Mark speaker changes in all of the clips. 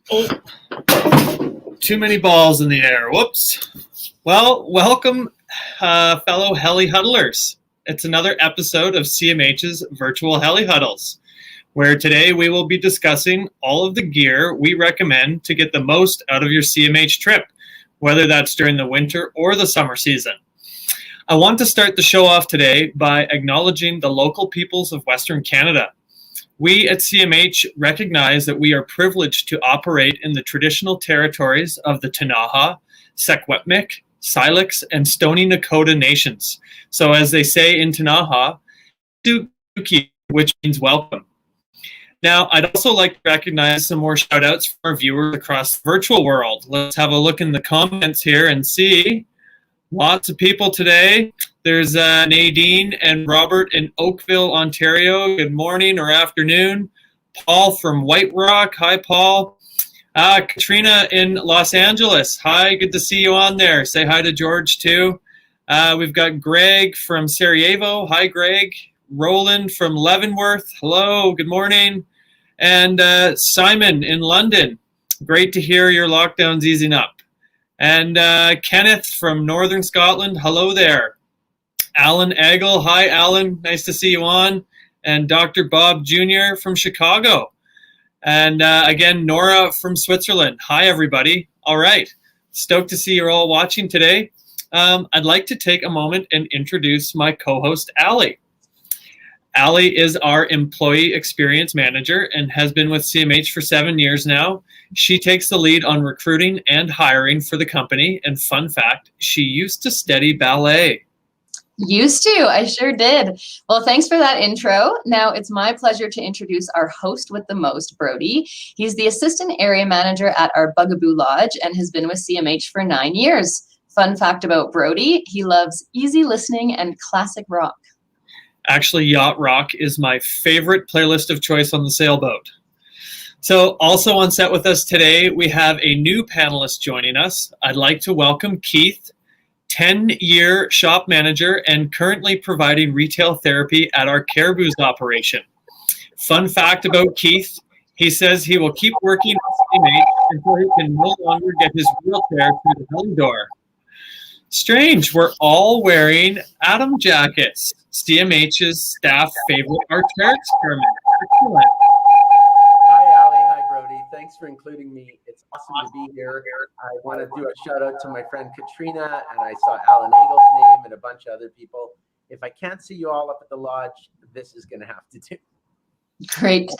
Speaker 1: Oh, too many balls in the air. Whoops. Well, welcome, fellow heli huddlers. It's another episode of CMH's virtual heli huddles, where today we will be discussing all of the gear we recommend to get the most out of your CMH trip, whether that's during the winter or the summer season. I want to start the show off today by acknowledging the local peoples of Western Canada. We at CMH recognize that we are privileged to operate in the traditional territories of the Ktunaxa, Secwepemc, Syilx, and Stoney Nakoda nations. So as they say in Ktunaxa, Duki, which means welcome. Now, I'd also like to recognize some more shout outs from our viewers across the virtual world. Let's have a look in the comments here and see. Lots of people today. There's Nadine and Robert in Oakville, Ontario. Good morning or afternoon. Paul from White Rock. Hi, Paul. Katrina in Los Angeles. Hi, good to see you on there. Say hi to George, too. We've got Greg from Sarajevo. Hi, Greg. Roland from Leavenworth. Hello, good morning. And Simon in London. Great to hear your lockdown's easing up. And Kenneth from Northern Scotland, hello there. Alan Agel, hi Alan, nice to see you on. And Dr. Bob Jr. from Chicago. And again, Nora from Switzerland. Hi everybody. All right, stoked to see you're all watching today. I'd like to take a moment and introduce my co-host, Allie. Allie is our employee experience manager and has been with CMH for 7 years now. She takes the lead on recruiting and hiring for the company. And fun fact, she used to study ballet.
Speaker 2: Used to, I sure did. Well, thanks for that intro. Now it's my pleasure to introduce our host with the most, Brody. He's the assistant area manager at our Bugaboo Lodge and has been with CMH for 9 years. Fun fact about Brody, he loves easy listening and classic rock.
Speaker 1: Actually, yacht rock is my favorite playlist of choice on the sailboat. So also on set with us today, we have a new panelist joining us. I'd like to welcome Keith, 10-year shop manager and currently providing retail therapy at our Caribou's operation. Fun fact about Keith, he says he will keep working with CMH until he can no longer get his wheelchair through the heli door. Strange, we're all wearing Atom jackets. CMH's staff favorite Arc'teryx experiment. Excellent.
Speaker 3: Hi, Ali. Hi, Brody. Thanks for including me. It's awesome to be here. I want to do a shout out to my friend Katrina, and I saw Alan Eagle's name and a bunch of other people. If I can't see you all up at the lodge, this is going to have to do.
Speaker 2: Great.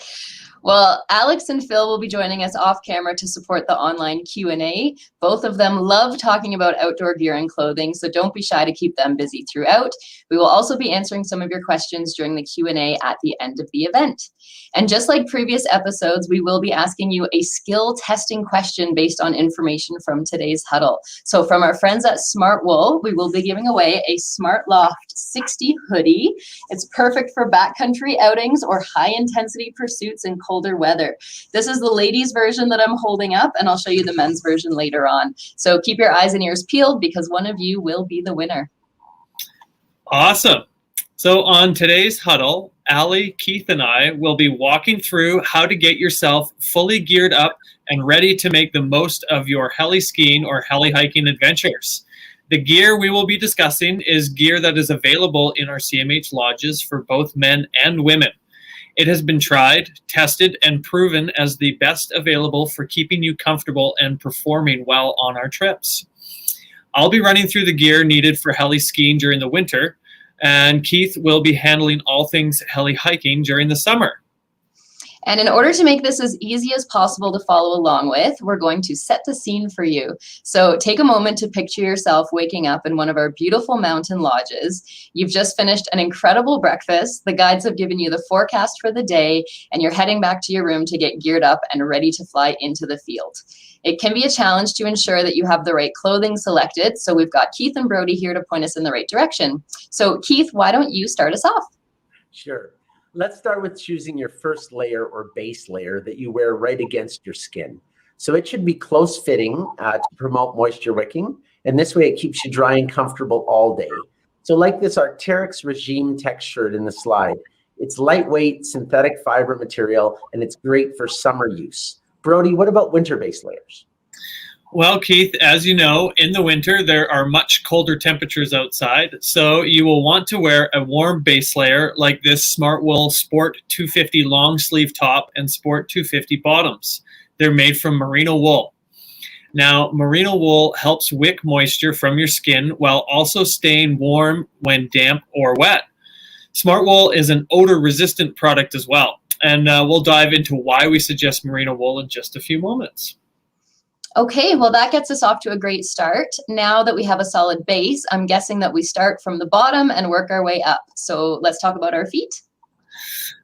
Speaker 2: Well, Alex and Phil will be joining us off camera to support the online Q&A. Both of them love talking about outdoor gear and clothing, so don't be shy to keep them busy throughout. We will also be answering some of your questions during the Q&A at the end of the event. And just like previous episodes, we will be asking you a skill testing question based on information from today's huddle. So from our friends at Smart Wool, we will be giving away a Smart Loft 60 hoodie. It's perfect for backcountry outings or high-intensity pursuits in colder weather. This is the ladies' version that I'm holding up, and I'll show you the men's version later on. So keep your eyes and ears peeled because one of you will be the winner.
Speaker 1: Awesome. So on today's huddle, Allie, Keith, and I will be walking through how to get yourself fully geared up and ready to make the most of your heli-skiing or heli-hiking adventures. The gear we will be discussing is gear that is available in our CMH lodges for both men and women. It has been tried, tested, and proven as the best available for keeping you comfortable and performing well on our trips. I'll be running through the gear needed for heli-skiing during the winter, and Keith will be handling all things heli-hiking during the summer.
Speaker 2: And in order to make this as easy as possible to follow along with, we're going to set the scene for you. So take a moment to picture yourself waking up in one of our beautiful mountain lodges. You've just finished an incredible breakfast. The guides have given you the forecast for the day, and you're heading back to your room to get geared up and ready to fly into the field. It can be a challenge to ensure that you have the right clothing selected. So we've got Keith and Brody here to point us in the right direction. So Keith, why don't you start us off?
Speaker 3: Sure. Let's start with choosing your first layer or base layer that you wear right against your skin. So it should be close fitting to promote moisture wicking. And this way it keeps you dry and comfortable all day. So like this Arc'teryx Regime Tech shirt in the slide, it's lightweight synthetic fiber material and it's great for summer use. Brody, what about winter base layers?
Speaker 1: Well, Keith, as you know, in the winter, there are much colder temperatures outside, so you will want to wear a warm base layer like this Smartwool Sport 250 long sleeve top and Sport 250 bottoms. They're made from merino wool. Now, merino wool helps wick moisture from your skin while also staying warm when damp or wet. Smartwool is an odor-resistant product as well, and we'll dive into why we suggest merino wool in just a few moments.
Speaker 2: Okay, well, that gets us off to a great start. Now that we have a solid base, I'm guessing that we start from the bottom and work our way up. So let's talk about our feet.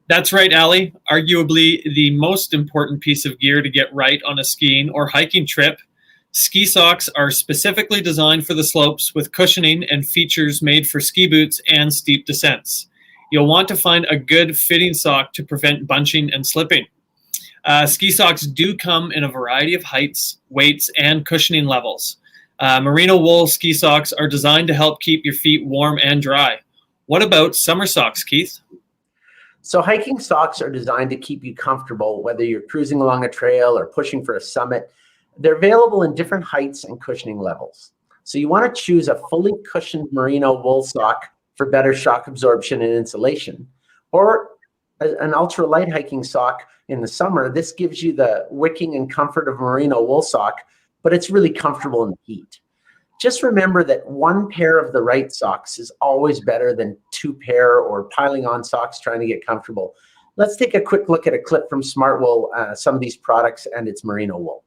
Speaker 1: That's right, Allie. Arguably the most important piece of gear to get right on a skiing or hiking trip. Ski socks are specifically designed for the slopes with cushioning and features made for ski boots and steep descents. You'll want to find a good fitting sock to prevent bunching and slipping. Ski socks do come in a variety of heights, weights, and cushioning levels. Merino wool ski socks are designed to help keep your feet warm and dry. What about summer socks, Keith?
Speaker 3: So hiking socks are designed to keep you comfortable, whether you're cruising along a trail or pushing for a summit. They're available in different heights and cushioning levels. So you want to choose a fully cushioned merino wool sock for better shock absorption and insulation, or an ultralight hiking sock in the summer. This gives you the wicking and comfort of merino wool sock, but it's really comfortable in the heat. Just remember that one pair of the right socks is always better than two pair or piling on socks trying to get comfortable. Let's take a quick look at a clip from Smartwool, some of these products and its merino wool.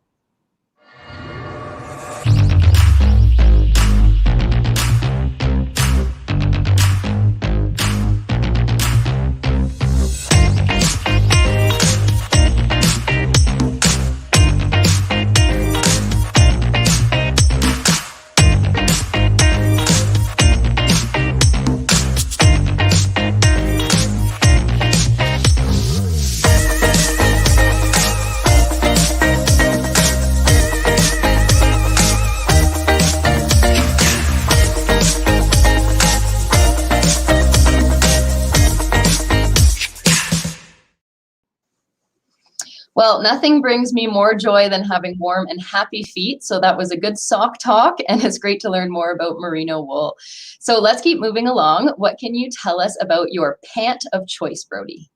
Speaker 2: Well, nothing brings me more joy than having warm and happy feet. So that was a good sock talk, and it's great to learn more about merino wool. So let's keep moving along. What can you tell us about your pant of choice, Brody?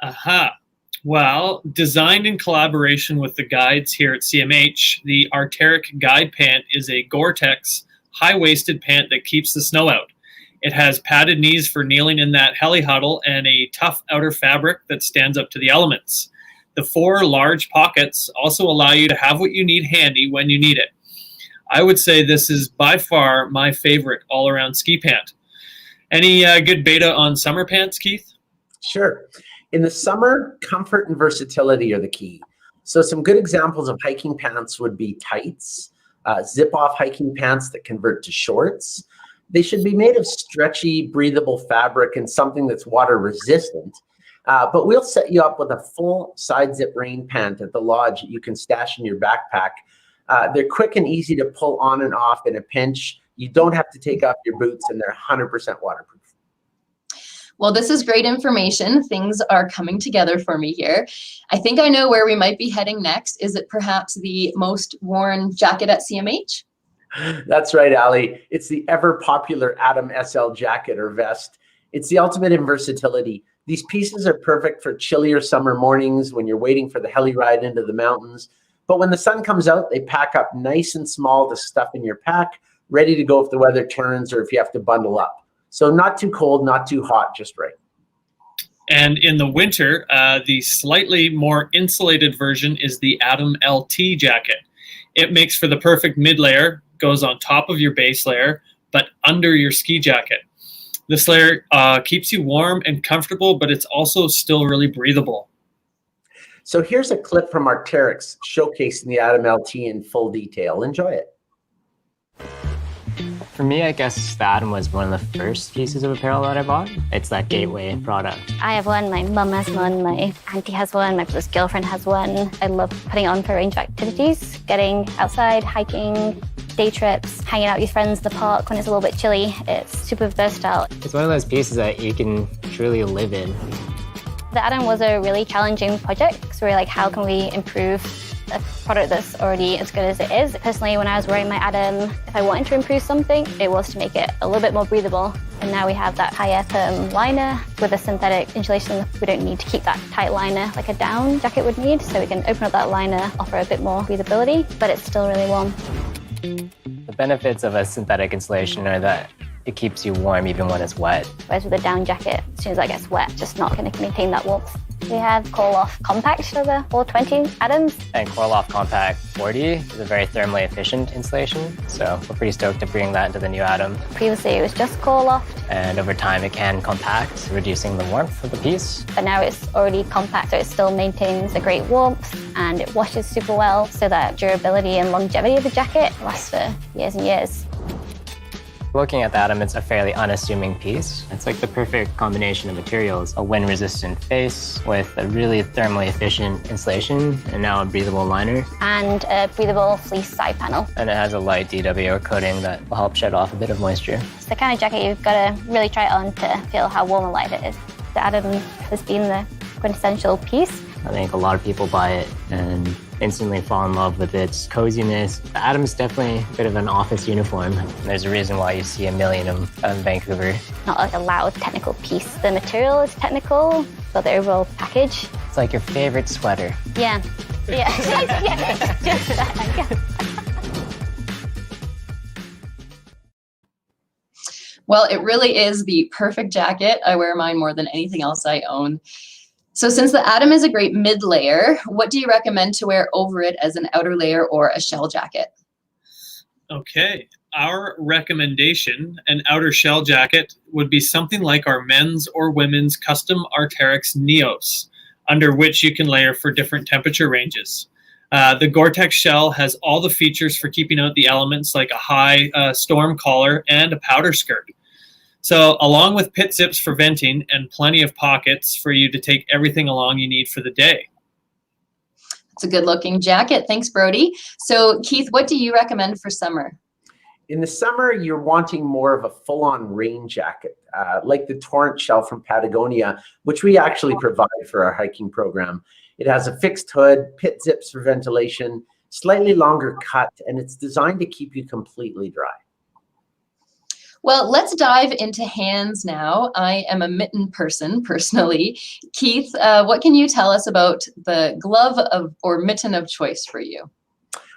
Speaker 1: Aha. Well, designed in collaboration with the guides here at CMH, the Arc'teryx Guide Pant is a Gore-Tex high-waisted pant that keeps the snow out. It has padded knees for kneeling in that heli-huddle and a tough outer fabric that stands up to the elements. The 4 large pockets also allow you to have what you need handy when you need it. I would say this is by far my favorite all-around ski pant. Any good beta on summer pants, Keith?
Speaker 3: Sure. In the summer, comfort and versatility are the key. So some good examples of hiking pants would be tights, zip-off hiking pants that convert to shorts. They should be made of stretchy, breathable fabric and something that's water-resistant. But we'll set you up with a full side zip rain pant at the lodge that you can stash in your backpack. They're quick and easy to pull on and off in a pinch. You don't have to take off your boots, and they're 100% waterproof.
Speaker 2: Well, this is great information. Things are coming together for me here. I think I know where we might be heading next. Is it perhaps the most worn jacket at CMH?
Speaker 3: That's right, Allie. It's the ever popular Atom SL jacket or vest. It's the ultimate in versatility. These pieces are perfect for chillier summer mornings when you're waiting for the heli ride into the mountains. But when the sun comes out, they pack up nice and small to stuff in your pack, ready to go if the weather turns or if you have to bundle up. So not too cold, not too hot, just right.
Speaker 1: And in the winter, the slightly more insulated version is the Atom LT jacket. It makes for the perfect mid layer, goes on top of your base layer, but under your ski jacket. This layer keeps you warm and comfortable, but it's also still really breathable.
Speaker 3: So here's a clip from Arc'teryx showcasing the Atom LT in full detail. Enjoy it.
Speaker 4: For me, I guess the Atom was one of the first pieces of apparel that I bought. It's that gateway product.
Speaker 5: I have one, my mum has one, my auntie has one, my brother's girlfriend has one. I love putting it on for a range of activities, getting outside, hiking, day trips, hanging out with friends in the park when it's a little bit chilly. It's super versatile.
Speaker 4: It's one of those pieces that you can truly live in.
Speaker 5: The Atom was a really challenging project. So we were like, how can we improve a product that's already as good as it is? Personally, when I was wearing my Atom, if I wanted to improve something, it was to make it a little bit more breathable. And now we have that higher perm liner with a synthetic insulation. We don't need to keep that tight liner like a down jacket would need. So we can open up that liner, offer a bit more breathability, but it's still really warm.
Speaker 4: The benefits of a synthetic insulation are that it keeps you warm even when it's wet.
Speaker 5: Whereas with a down jacket, as soon as that gets wet, it's just not going to maintain that warmth. We have Coil-Off Compact for the 420 Atoms.
Speaker 4: And Coil-Off Compact 40 is a very thermally efficient insulation, so we're pretty stoked to bring that into the new Atom.
Speaker 5: Previously, it was just Coil-Off,
Speaker 4: And over time, it can compact, reducing the warmth of the piece.
Speaker 5: but now it's already compact, so it still maintains a great warmth and it washes super well, so that durability and longevity of the jacket lasts for years and years.
Speaker 4: Looking at the Atom, it's a fairly unassuming piece. It's like the perfect combination of materials, a wind-resistant face with a really thermally efficient insulation, and now a breathable liner.
Speaker 5: And a breathable fleece side panel.
Speaker 4: And it has a light DWR coating that will help shed off a bit of moisture.
Speaker 5: It's the kind of jacket you've got to really try it on to feel how warm and light it is. The Atom has been the quintessential piece.
Speaker 4: I think a lot of people buy it and instantly fall in love with its coziness. The Atom's definitely a bit of an office uniform. There's a reason why you see a million of them in Vancouver.
Speaker 5: Not like a loud technical piece. The material is technical, but the overall package,
Speaker 4: It's like your favorite sweater.
Speaker 5: yeah. Yeah, yeah. Just that, yeah.
Speaker 2: Well, it really is the perfect jacket. I wear mine more than anything else I own. So since the Atom is a great mid layer, what do you recommend to wear over it as an outer layer or a shell jacket?
Speaker 1: Okay, our recommendation, an outer shell jacket, would be something like our men's or women's custom Arc'teryx Neos, under which you can layer for different temperature ranges. The Gore-Tex shell has all the features for keeping out the elements, like a high storm collar and a powder skirt. So along with pit zips for venting and plenty of pockets for you to take everything along you need for the day.
Speaker 2: It's a good looking jacket. Thanks, Brody. So Keith, what do you recommend for summer?
Speaker 3: In the summer, you're wanting more of a full-on rain jacket, like the Torrent shell from Patagonia, which we actually provide for our hiking program. It has a fixed hood, pit zips for ventilation, slightly longer cut, and it's designed to keep you completely dry.
Speaker 2: Well, let's dive into hands now. I am a mitten person personally. Keith, what can you tell us about the glove or mitten of choice for you?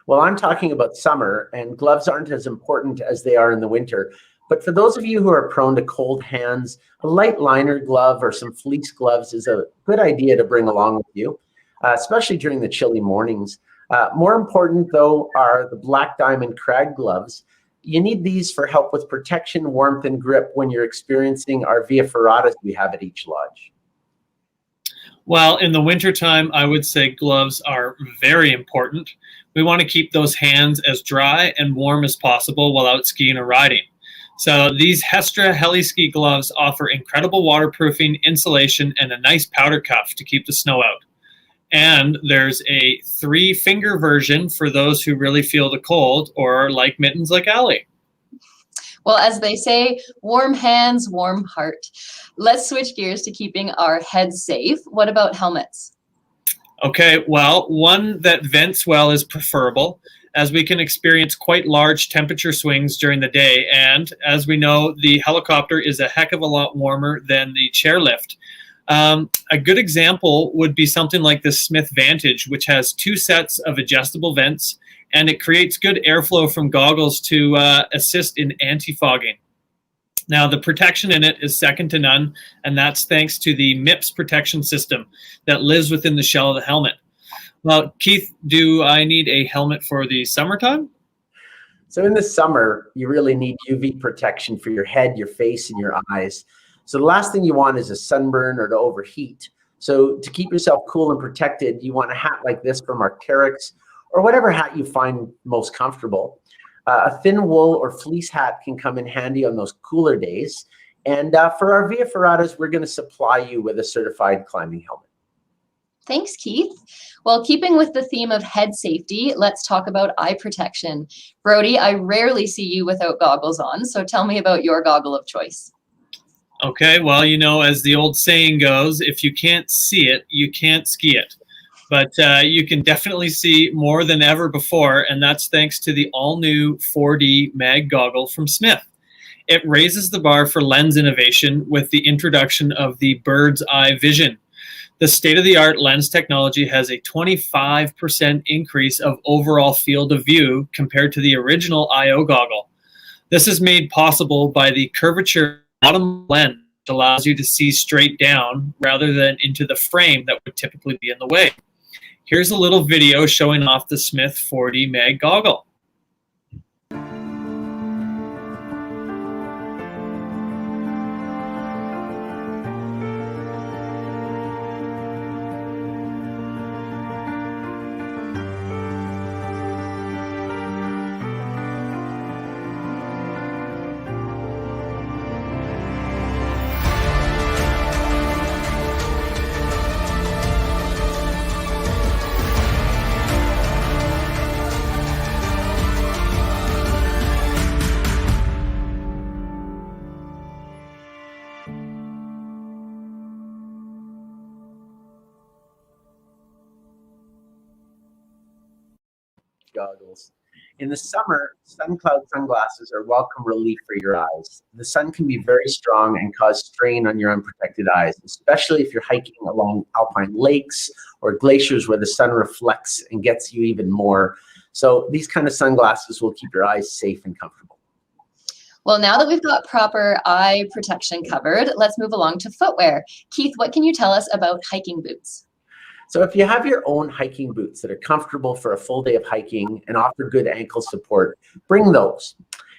Speaker 3: Well, I'm talking about summer, and gloves aren't as important as they are in the winter. But for those of you who are prone to cold hands, a light liner glove or some fleece gloves is a good idea to bring along with you, especially during the chilly mornings. More important, though, are the Black Diamond Crag gloves. You need these for help with protection, warmth, and grip when you're experiencing our Via Ferratas we have at each lodge.
Speaker 1: Well, in the wintertime, I would say gloves are very important. We want to keep those hands as dry and warm as possible while out skiing or riding. So these Hestra Heli-Ski gloves offer incredible waterproofing, insulation, and a nice powder cuff to keep the snow out. And there's a 3-finger version for those who really feel the cold or like mittens like Allie.
Speaker 2: Well, as they say, warm hands, warm heart. Let's switch gears to keeping our heads safe. What about helmets?
Speaker 1: Okay, well, one that vents well is preferable, as we can experience quite large temperature swings during the day. And as we know, the helicopter is a heck of a lot warmer than the chairlift. A good example would be something like the Smith Vantage, which has 2 sets of adjustable vents, and it creates good airflow from goggles to assist in anti-fogging. Now, the protection in it is second to none, and that's thanks to the MIPS protection system that lives within the shell of the helmet. Well, Keith, do I need a helmet for the summertime?
Speaker 3: So in the summer, you really need UV protection for your head, your face, and your eyes. So the last thing you want is a sunburn or to overheat. So to keep yourself cool and protected, you want a hat like this from Arc'teryx or whatever hat you find most comfortable. A thin wool or fleece hat can come in handy on those cooler days. And for our Via Ferratas, we're going to supply you with a certified climbing helmet.
Speaker 2: Thanks, Keith. Well, keeping with the theme of head safety, let's talk about eye protection. Brody, I rarely see you without goggles on, so tell me about your goggle of choice.
Speaker 1: Okay, well, you know, as the old saying goes, if you can't see it, you can't ski it. But you can definitely see more than ever before, and that's thanks to the all-new 4D mag goggle from Smith. It raises the bar for lens innovation with the introduction of the bird's eye vision. The state-of-the-art lens technology has a 25% increase of overall field of view compared to the original IO goggle. This is made possible by the curvature bottom lens, which allows you to see straight down rather than into the frame that would typically be in the way. Here's a little video showing off the Smith 4D mag goggle.
Speaker 3: Goggles. In the summer, sun cloud sunglasses are welcome relief for your eyes. The sun can be very strong and cause strain on your unprotected eyes, especially if you're hiking along alpine lakes or glaciers where the sun reflects and gets you even more. So these kind of sunglasses will keep your eyes safe and comfortable.
Speaker 2: Well, now that we've got proper eye protection covered, let's move along to footwear. Keith, what can you tell us about hiking boots?
Speaker 3: So if you have your own hiking boots that are comfortable for a full day of hiking and offer good ankle support, bring those.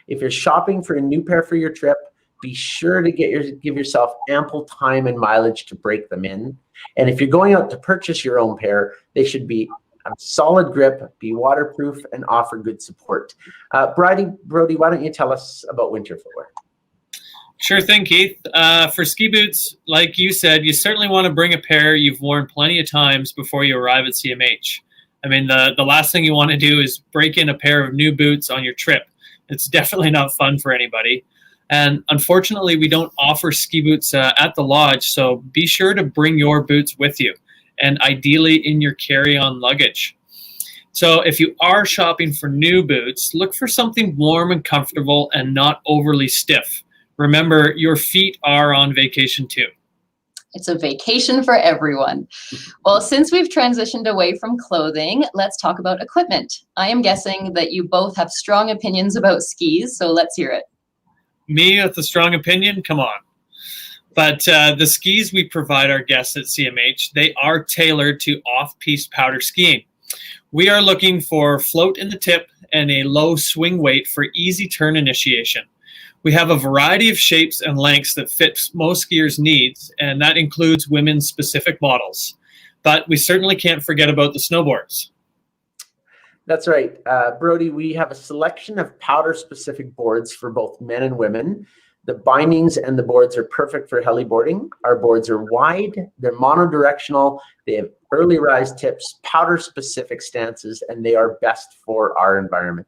Speaker 3: If you're shopping for a new pair for your trip, be sure to give yourself ample time and mileage to break them in. And if you're going out to purchase your own pair, they should be a solid grip, be waterproof, and offer good support. Brody, why don't you tell us about winter footwear?
Speaker 1: Sure thing, Keith. For ski boots, like you said, you certainly want to bring a pair you've worn plenty of times before you arrive at CMH. I mean, the last thing you want to do is break in a pair of new boots on your trip. It's definitely not fun for anybody. And unfortunately, we don't offer ski boots at the lodge, so be sure to bring your boots with you, and ideally in your carry-on luggage. So if you are shopping for new boots, look for something warm and comfortable and not overly stiff. Remember, your feet are on vacation too.
Speaker 2: It's a vacation for everyone. Well, since we've transitioned away from clothing, let's talk about equipment. I am guessing that you both have strong opinions about skis, so let's hear it.
Speaker 1: Me with a strong opinion? Come on. But the skis we provide our guests at CMH, they are tailored to off-piste powder skiing. We are looking for float in the tip and a low swing weight for easy turn initiation. We have a variety of shapes and lengths that fit most skiers' needs, and that includes women's specific models. But we certainly can't forget about the snowboards.
Speaker 3: That's right. Brody, we have a selection of powder-specific boards for both men and women. The bindings and the boards are perfect for heliboarding. Our boards are wide, they're monodirectional, they have early rise tips, powder-specific stances, and they are best for our environment.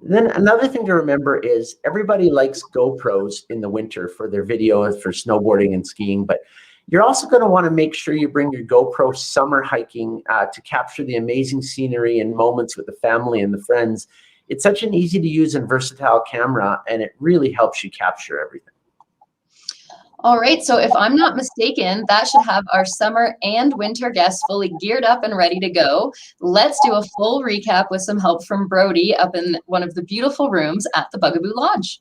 Speaker 3: Then another thing to remember is everybody likes GoPros in the winter for their video, for snowboarding and skiing, but you're also going to want to make sure you bring your GoPro summer hiking to capture the amazing scenery and moments with the family and the friends. It's such an easy to use and versatile camera, and it really helps you capture everything.
Speaker 2: All right, so if I'm not mistaken, that should have our summer and winter guests fully geared up and ready to go. Let's do a full recap with some help from Brody up in one of the beautiful rooms at the Bugaboo Lodge.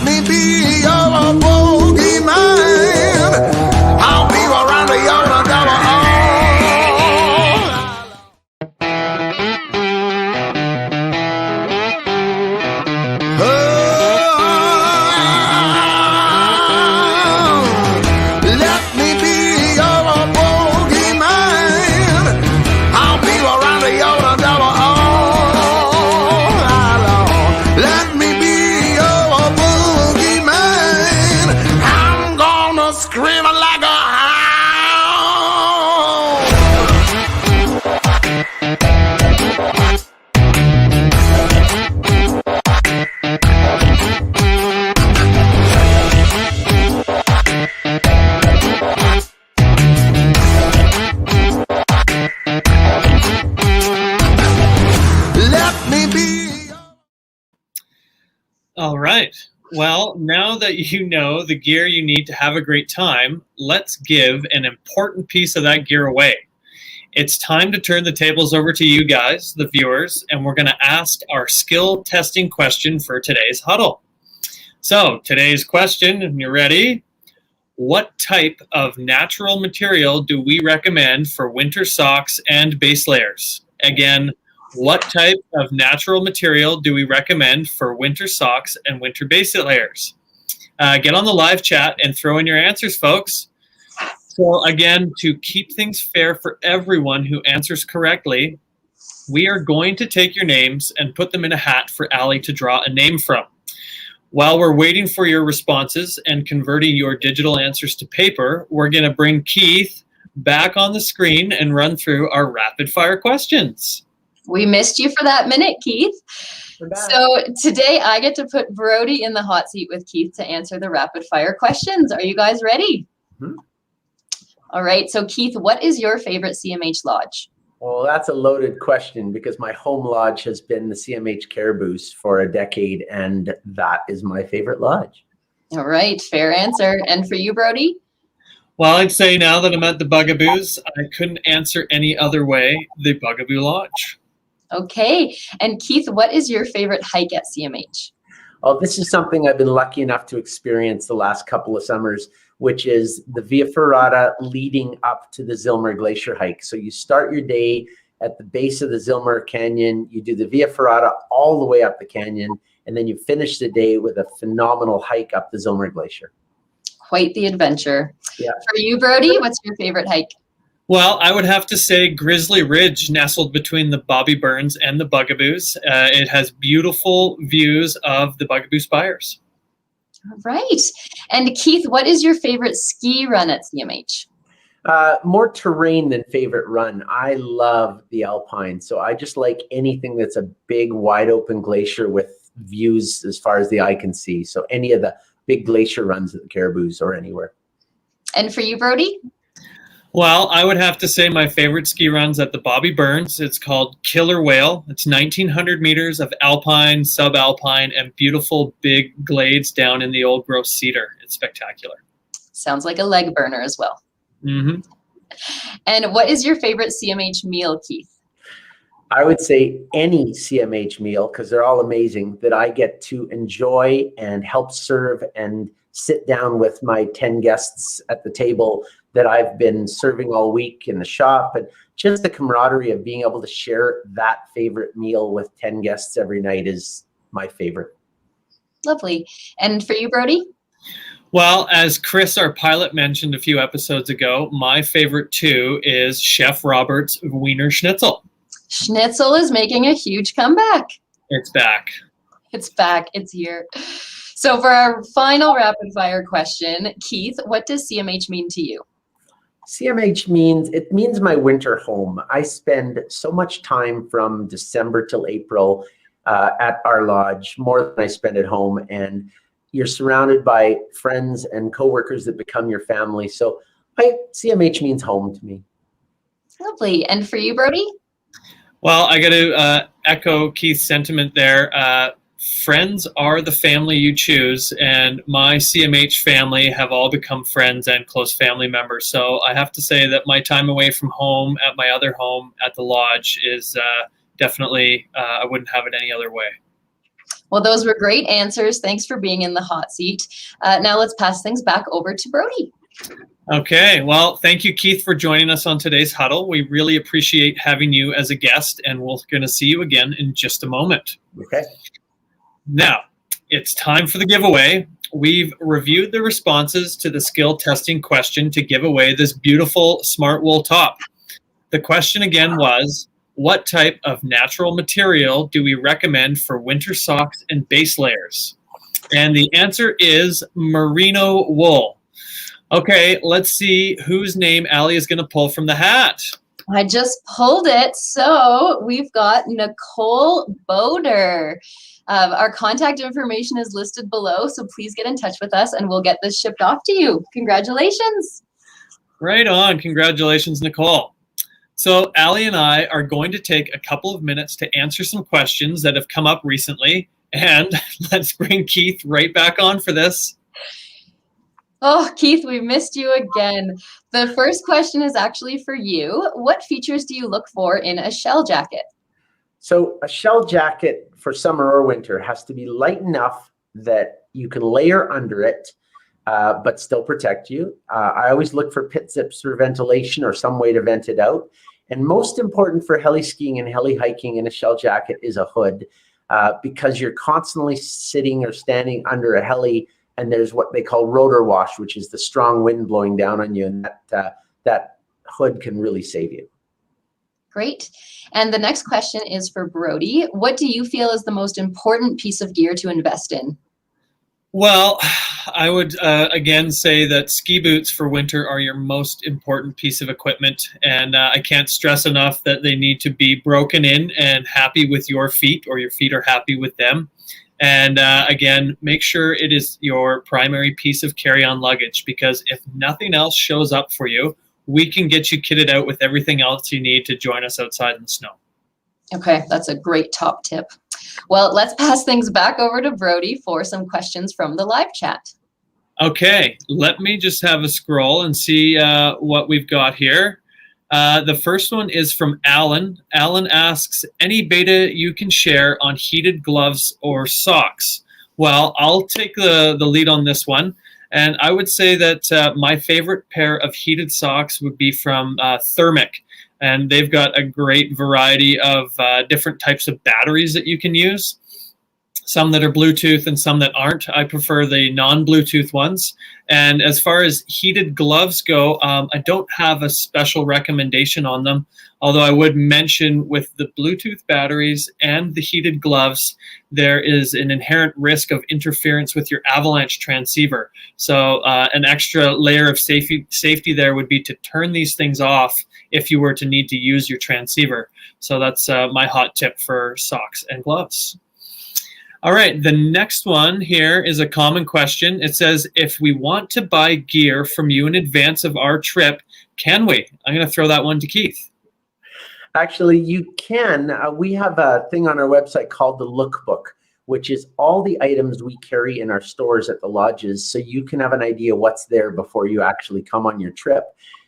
Speaker 6: me be your bogeyman. I'll be around the yellow devil all. Let me be your bogeyman. I'll be around the yellow devil all along. Let me be your boogeyman. I'm gonna scream like a let me be.
Speaker 1: All right. Well, now that you know the gear you need to have a great time, let's give an important piece of that gear away. It's time to turn the tables over to you guys, the viewers, and we're going to ask our skill testing question for today's huddle. So, today's question, you ready? What type of natural material do we recommend for winter socks and base layers? Again, what type of natural material do we recommend for winter socks and winter base layers? Get on the live chat and throw in your answers, folks. So again, to keep things fair for everyone who answers correctly, we are going to take your names and put them in a hat for Allie to draw a name from. While we're waiting for your responses and converting your digital answers to paper, we're going to bring Keith back on the screen and run through our rapid fire questions.
Speaker 2: We missed you for that minute, Keith. So today I get to put Brody in the hot seat with Keith to answer the rapid fire questions. Are you guys ready?
Speaker 3: Mhm.
Speaker 2: All right. So Keith, what is your favorite CMH lodge?
Speaker 3: Well, that's a loaded question because my home lodge has been the CMH Caribous for a decade, and that is my favorite lodge.
Speaker 2: All right. Fair answer. And for you, Brody?
Speaker 1: Well, I'd say now that I'm at the Bugaboos, I couldn't answer any other way, the Bugaboo Lodge.
Speaker 2: Okay. And Keith, what is your favorite hike at CMH?
Speaker 3: Oh, this is something I've been lucky enough to experience the last couple of summers, which is the Via Ferrata leading up to the Zilmer Glacier hike. So you start your day at the base of the Zilmer Canyon, you do the Via Ferrata all the way up the canyon, and then you finish the day with a phenomenal hike up the Zilmer Glacier.
Speaker 2: Quite the adventure.
Speaker 3: Yeah.
Speaker 2: For you, Brody, what's your favorite hike?
Speaker 1: Well, I would have to say Grizzly Ridge, nestled between the Bobby Burns and the Bugaboos. It has beautiful views of the Bugaboo Spires.
Speaker 2: All right. And Keith, what is your favorite ski run at CMH?
Speaker 3: More terrain than favorite run. I love the Alpine. So I just like anything that's a big, wide open glacier with views as far as the eye can see. So any of the big glacier runs at the Caribous or anywhere.
Speaker 2: And for you, Brody?
Speaker 1: Well, I would have to say my favorite ski run's at the Bobby Burns. It's called Killer Whale. It's 1,900 meters of alpine, subalpine, and beautiful big glades down in the old growth cedar. It's spectacular.
Speaker 2: Sounds like a leg burner as well.
Speaker 1: Mm-hmm.
Speaker 2: And what is your favorite CMH meal, Keith?
Speaker 3: I would say any CMH meal, because they're all amazing, that I get to enjoy and help serve and sit down with my 10 guests at the table that I've been serving all week in the shop, and just the camaraderie of being able to share that favorite meal with 10 guests every night is my favorite.
Speaker 2: Lovely. And for you, Brody?
Speaker 1: Well, as Chris, our pilot, mentioned a few episodes ago, my favorite too is Chef Robert's Wiener Schnitzel.
Speaker 2: Schnitzel is making a huge comeback.
Speaker 1: It's back.
Speaker 2: It's back. It's here. So for our final rapid fire question, Keith, what does CMH mean to you?
Speaker 3: CMH means my winter home. I spend so much time from December till April at our lodge, more than I spend at home, and you're surrounded by friends and coworkers that become your family. So CMH means home to me.
Speaker 2: Lovely. And for you, Brody?
Speaker 1: Well, I got to echo Keith's sentiment there. Friends are the family you choose, and my CMH family have all become friends and close family members. So I have to say that my time away from home at my other home at the lodge is definitely, I wouldn't have it any other way.
Speaker 2: Well, those were great answers. Thanks for being in the hot seat. Now let's pass things back over to Brody.
Speaker 1: Okay, well, thank you, Keith, for joining us on today's huddle. We really appreciate having you as a guest, and we're going to see you again in just a moment.
Speaker 3: Okay.
Speaker 1: Now, it's time for the giveaway. We've reviewed the responses to the skill testing question to give away this beautiful smart wool top. The question again was, what type of natural material do we recommend for winter socks and base layers? And the answer is merino wool. Okay, let's see whose name Allie is going to pull from the hat.
Speaker 2: I just pulled it. So we've got Nicole Boder. Our contact information is listed below, so please get in touch with us and we'll get this shipped off to you. Congratulations.
Speaker 1: Right on. Congratulations, Nicole. So Allie and I are going to take a couple of minutes to answer some questions that have come up recently. And let's bring Keith right back on for this.
Speaker 2: Oh, Keith, we missed you again. The first question is actually for you. What features do you look for in a shell jacket?
Speaker 3: So a shell jacket for summer or winter has to be light enough that you can layer under it, but still protect you. I always look for pit zips for ventilation or some way to vent it out. And most important for heli-skiing and heli-hiking in a shell jacket is a hood, because you're constantly sitting or standing under a heli, and there's what they call rotor wash, which is the strong wind blowing down on you, and that hood can really save you.
Speaker 2: Great. And the next question is for Brody. What do you feel is the most important piece of gear to invest in?
Speaker 1: Well, I would again say that ski boots for winter are your most important piece of equipment, and I can't stress enough that they need to be broken in and happy with your feet, or your feet are happy with them. And again, make sure it is your primary piece of carry-on luggage, because if nothing else shows up for you, we can get you kitted out with everything else you need to join us outside in the snow.
Speaker 2: Okay, that's a great top tip. Well, let's pass things back over to Brody for some questions from the live chat.
Speaker 1: Okay, let me just have a scroll and see what we've got here. The first one is from Alan. Alan asks, any beta you can share on heated gloves or socks? Well, I'll take the lead on this one. And I would say that my favorite pair of heated socks would be from Thermic. And they've got a great variety of different types of batteries that you can use. Some that are Bluetooth and some that aren't. I prefer the non-Bluetooth ones. And as far as heated gloves go, I don't have a special recommendation on them, although I would mention with the Bluetooth batteries and the heated gloves, there is an inherent risk of interference with your avalanche transceiver. So an extra layer of safety there would be to turn these things off if you were to need to use your transceiver. So that's my hot tip for socks and gloves. All right, the next one here is a common question. It says, if we want to buy gear from you in advance of our trip, can we? I'm going to throw that one to Keith.
Speaker 3: Actually, you can. We have a thing on our website called the Lookbook, which is all the items we carry in our stores at the lodges, so you can have an idea what's there before you actually come on your trip.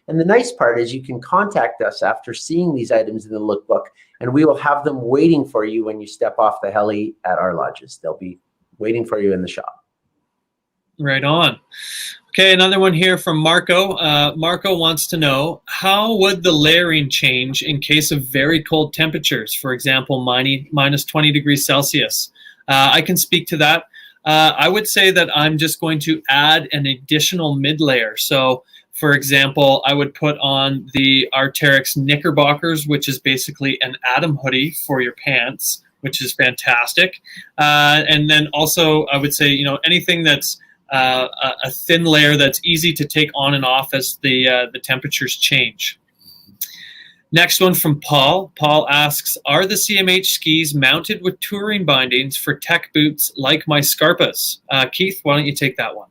Speaker 3: And the nice part is you can contact us after seeing these items in the lookbook, and we will have them waiting for you when you step off the heli at our lodges. They'll be waiting for you in the shop.
Speaker 1: Right on. Okay, another one here from Marco. Marco wants to know, how would the layering change in case of very cold temperatures, for example, minus 20 degrees Celsius? I can speak to that. I would say that I'm just going to add an additional mid layer. So for example, I would put on the Arc'teryx Knickerbockers, which is basically an Atom hoodie for your pants, which is fantastic. And then also I would say, you know, anything that's a thin layer that's easy to take on and off as the temperatures change. Next one from Paul. Paul asks, are the CMH skis mounted with touring bindings for tech boots like my Scarpas? Keith, why don't you take that one?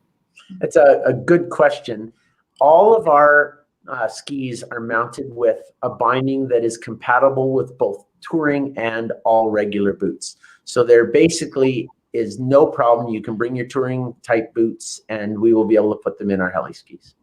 Speaker 3: It's a good question. All of our skis are mounted with a binding that is compatible with both touring and all regular boots. So there basically is no problem. You can bring your touring type boots and we will be able to put them in our heli skis.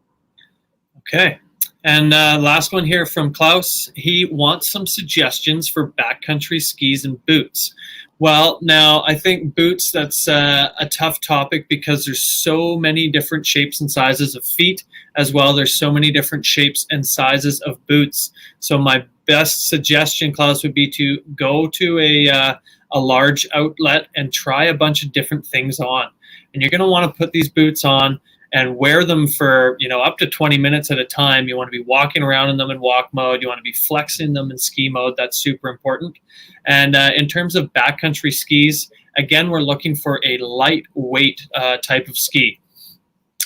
Speaker 1: Okay. And last one here from Klaus. He wants some suggestions for backcountry skis and boots. Well, now I think boots, that's a tough topic because there's so many different shapes and sizes of feet as well. There's so many different shapes and sizes of boots. So my best suggestion, Klaus, would be to go to a large outlet and try a bunch of different things on. And you're going to want to put these boots on and wear them for, up to 20 minutes at a time. You want to be walking around in them in walk mode. You want to be flexing them in ski mode. That's super important. And in terms of backcountry skis, again, we're looking for a lightweight type of ski.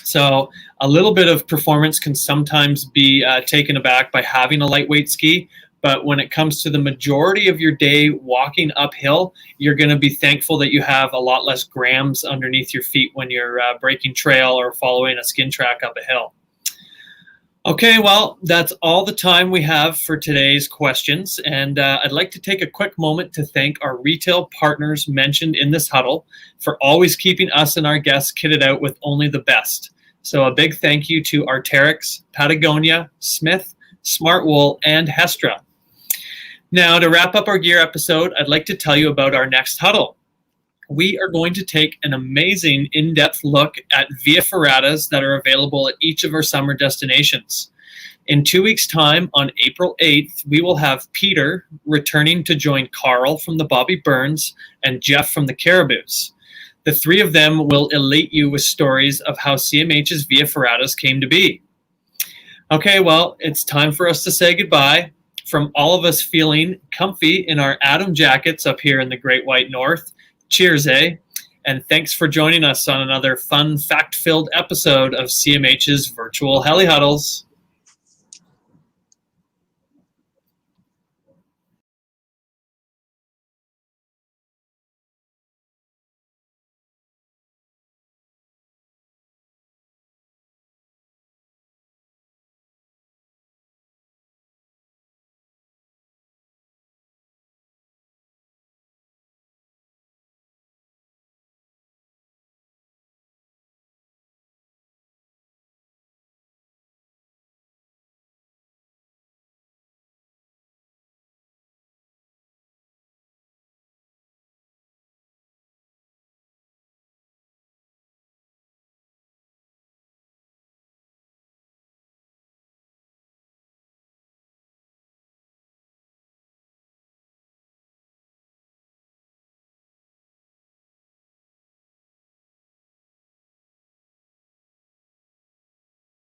Speaker 1: So a little bit of performance can sometimes be taken aback by having a lightweight ski. But when it comes to the majority of your day walking uphill, you're going to be thankful that you have a lot less grams underneath your feet when you're breaking trail or following a skin track up a hill. Okay, well, that's all the time we have for today's questions. And I'd like to take a quick moment to thank our retail partners mentioned in this huddle for always keeping us and our guests kitted out with only the best. So a big thank you to Arc'teryx, Patagonia, Smith, Smartwool, and Hestra. Now, to wrap up our gear episode, I'd like to tell you about our next huddle. We are going to take an amazing in-depth look at via ferratas that are available at each of our summer destinations. In 2 weeks' time, on April 8th, we will have Peter returning to join Carl from the Bobby Burns and Jeff from the Caribous. The three of them will elate you with stories of how CMH's via ferratas came to be. Okay, well, it's time for us to say goodbye. From all of us feeling comfy in our Atom jackets up here in the Great White North, cheers, eh? And thanks for joining us on another fun, fact-filled episode of CMH's Virtual Heli Huddles.